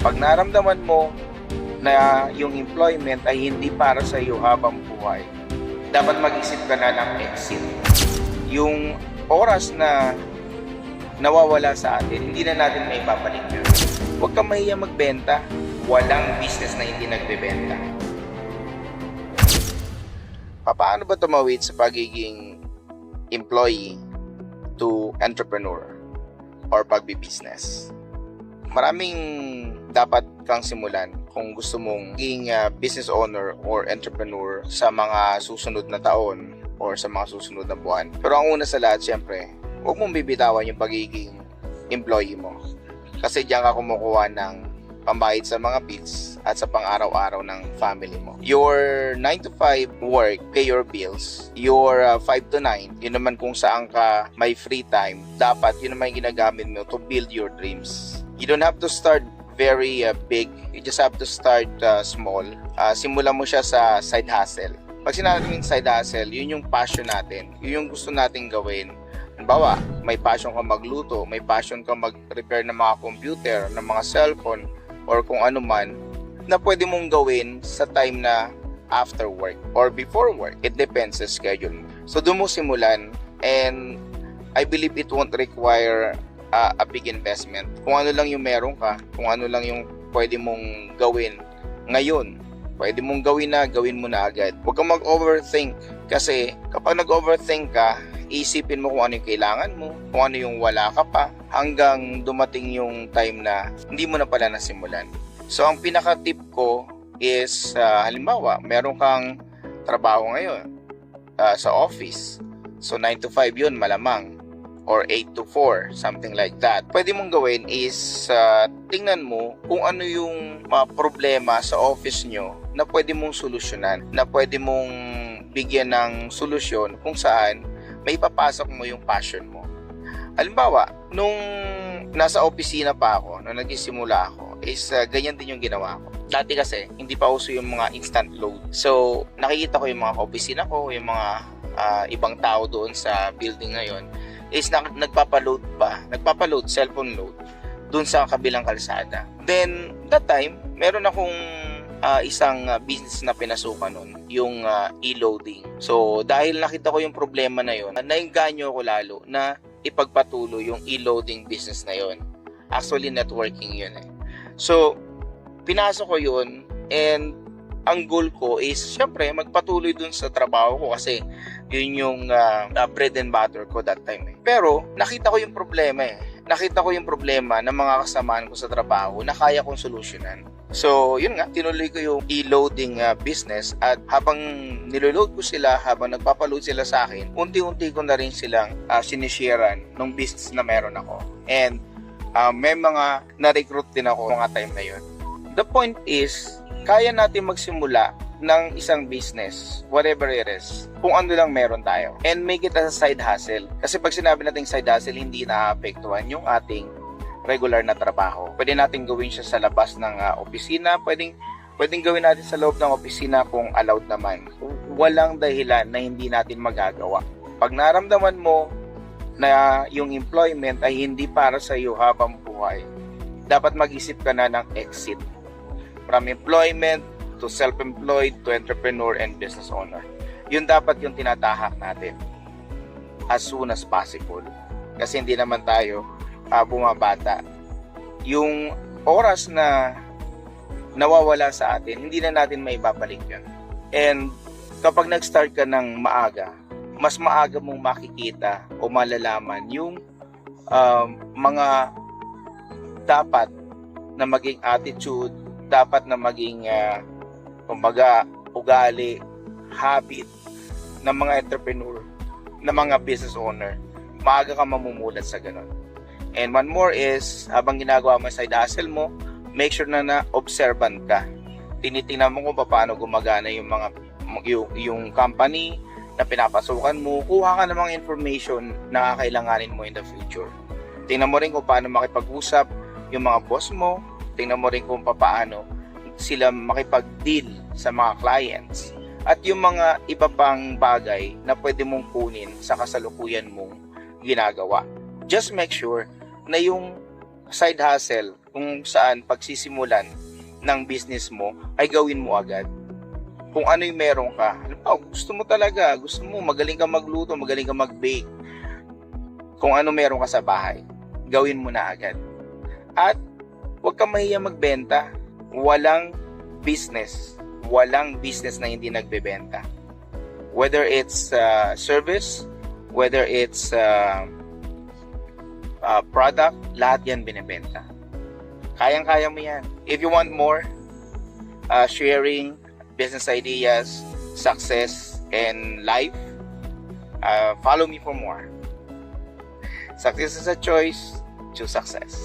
Pag naramdaman mo na yung employment ay hindi para sa iyo habang buhay, dapat mag-isip ka na ng exit. Yung oras na nawawala sa atin, hindi na natin may babalik yun. Huwag kang mahiya magbenta. Walang business na hindi nagbebenta. Paano ba tumawid sa pagiging employee to entrepreneur or pagbi-business? Maraming dapat kang simulan kung gusto mong maging business owner or entrepreneur sa mga susunod na taon or sa mga susunod na buwan. Pero ang una sa lahat, syempre, huwag mong bibitawan yung pagiging employee mo. Kasi diyan ka kumukuha ng pambayad sa mga bills at sa pang-araw-araw ng family mo. Your 9 to 5 work, pay your bills. Your 5 to 9, yun naman kung saan ka may free time, dapat yun naman yung ginagamit mo to build your dreams. You don't have to start very big. You just have to start small. Simulan mo siya sa side hustle. Pag sinabi natin side hustle, yun yung passion natin. Yun yung gusto nating gawin. Halimbawa, may passion ka magluto, may passion ka mag-repair ng mga computer, ng mga cellphone, or kung ano man, na pwede mong gawin sa time na after work or before work. It depends sa schedule. So, doon mo simulan, and I believe it won't require a big investment. Kung ano lang yung meron ka, kung ano lang yung pwede mong gawin ngayon, pwede mong gawin mo na agad. Huwag kang mag-overthink kasi kapag nag-overthink ka, isipin mo kung ano yung kailangan mo, kung ano yung wala ka pa, hanggang dumating yung time na hindi mo na pala nasimulan. So, ang pinaka-tip ko is, halimbawa, meron kang trabaho ngayon sa office. So, 9 to 5 yun, malamang. Or 8 to 4, something like that. Pwede mong gawin is tingnan mo kung ano yung mga problema sa office nyo na pwede mong solusyonan, na pwede mong bigyan ng solusyon kung saan may papasok mo yung passion mo. Halimbawa, nung nasa opisina pa ako, nung nagsisimula ako, is ganyan din yung ginawa ko. Dati kasi, hindi pa uso yung mga instant load. So, nakikita ko yung mga opisina ko, yung mga ibang tao doon sa building ngayon, is nagpapaload, cellphone load, dun sa kabilang kalsada. Then, that time, meron akong isang business na pinasukan nun, yung e-loading. So, dahil nakita ko yung problema na yun, nainganyo ako lalo na ipagpatuloy yung e-loading business na yun. Actually, networking yun eh. So, pinasok ko yun, and ang goal ko is, syempre, magpatuloy dun sa trabaho ko kasi yun yung bread and butter ko that time eh. Pero, nakita ko yung problema eh. Nakita ko yung problema ng mga kasamaan ko sa trabaho na kaya kong solusyonan. So, yun nga, tinuloy ko yung e-loading business, at habang niloload ko sila, habang nagpapaload sila sa akin, unti-unti ko na rin silang sinisharean ng business na meron ako. And may mga na-recruit din ako mga time na yun. The point is, kaya natin magsimula ng isang business, whatever it is, kung ano lang meron tayo. And make it as a side hustle. Kasi pag sinabi natin side hustle, hindi naapektuhan yung ating regular na trabaho. Pwede natin gawin siya sa labas ng opisina, pwedeng gawin natin sa loob ng opisina kung allowed naman. Walang dahilan na hindi natin magagawa. Pag naramdaman mo na yung employment ay hindi para sa iyo habang buhay, dapat mag-isip ka na ng exit. From employment to self-employed to entrepreneur and business owner. Yun dapat yung tinatahak natin as soon as possible. Kasi hindi naman tayo bumabata. Yung oras na nawawala sa atin, hindi na natin may babalik yun. And kapag nag-start ka ng maaga, mas maaga mong makikita o malalaman yung mga dapat na maging attitude, dapat na maging ugali, habit ng mga entrepreneur, ng mga business owner. Maaga ka mamumulat sa ganun. And one more is, habang ginagawa mo side hustle mo, make sure na observant ka. Tinitingnan mo kung paano gumagana yung company na pinapasukan mo. Kuha ka ng mga information na kakailanganin mo in the future. Tingnan mo rin kung paano makipag-usap yung mga boss mo. Tingnan mo rin kung paano sila makipag-deal sa mga clients. At yung mga iba pang bagay na pwede mong kunin sa kasalukuyan mong ginagawa. Just make sure na yung side hustle kung saan pagsisimulan ng business mo ay gawin mo agad. Kung ano yung meron ka. Halimbawa, gusto mo magaling ka magluto, magaling ka mag-bake. Kung ano meron ka sa bahay, gawin mo na agad. At huwag kang mahiya magbenta. Walang business na hindi nagbebenta. Whether it's service, whether it's product, lahat yan binibenta. Kayang-kaya mo yan. If you want more sharing, business ideas, success, and life, follow me for more. Success is a choice. Choose success.